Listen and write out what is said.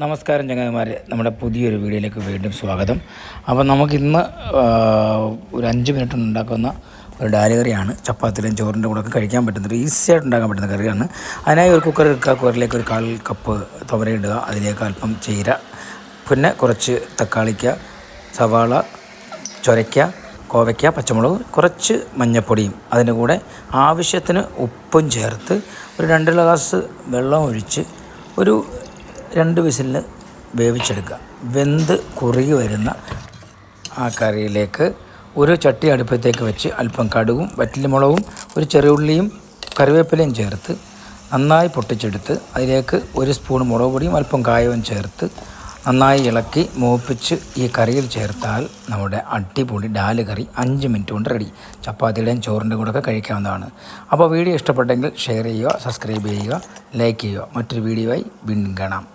നമസ്കാരം ചങ്ങാതിമാരെ, നമ്മുടെ പുതിയൊരു വീഡിയോയിലേക്ക് വീണ്ടും സ്വാഗതം. അപ്പോൾ നമുക്കിന്ന് ഒരു 5 മിനിറ്റ് ഉണ്ടാക്കുന്ന ഒരു ഡാൽ കറിയാണ്. ചപ്പാത്തിയിലും ചോറിൻ്റെ കൂടെ ഒക്കെ കഴിക്കാൻ പറ്റുന്നത് ഈസിയായിട്ട് ഉണ്ടാക്കാൻ പറ്റുന്ന കറിയാണ്. അതിനായി ഒരു കുക്കർ എടുക്കുക. കുക്കറിലേക്ക് ഒരു 1/4 കപ്പ് തുവര ഇടുക. അതിലേക്ക് അല്പം ചീര, പിന്നെ കുറച്ച് തക്കാളിക്ക, സവാള, ചൊരയ്ക്ക, കോവയ്ക്ക, പച്ചമുളക്, കുറച്ച് മഞ്ഞൾപ്പൊടിയും അതിൻ്റെ കൂടെ ആവശ്യത്തിന് ഉപ്പും ചേർത്ത് ഒരു 2 ഗ്ലാസ് വെള്ളം ഒഴിച്ച് ഒരു 2 വിസിലിൽ വേവിച്ചെടുക്കുക. വെന്ത് കുറുകി വരുന്ന ആ കറിയിലേക്ക് ഒരു ചട്ടി അടുപ്പത്തേക്ക് വെച്ച് അല്പം കടുകും വറ്റൽമുളകും ഒരു ചെറിയുള്ളിയും കറിവേപ്പിലയും ചേർത്ത് നന്നായി പൊട്ടിച്ചെടുത്ത് അതിലേക്ക് 1 സ്പൂൺ മുളക് പൊടിയും അല്പം കായവും ചേർത്ത് നന്നായി ഇളക്കി മൂപ്പിച്ച് ഈ കറിയിൽ ചേർത്താൽ നമ്മുടെ അടിപൊളി ഡാൽ കറി 5 മിനിറ്റ് കൊണ്ട് റെഡി. ചപ്പാത്തിയുടെയും ചോറിൻ്റെ കൂടെയൊക്കെ കഴിക്കാവുന്നതാണ്. അപ്പോൾ വീഡിയോ ഇഷ്ടപ്പെട്ടെങ്കിൽ ഷെയർ ചെയ്യുക, സബ്സ്ക്രൈബ് ചെയ്യുക, ലൈക്ക് ചെയ്യുക. മറ്റൊരു വീഡിയോയായി വീണ്ടും കാണാം.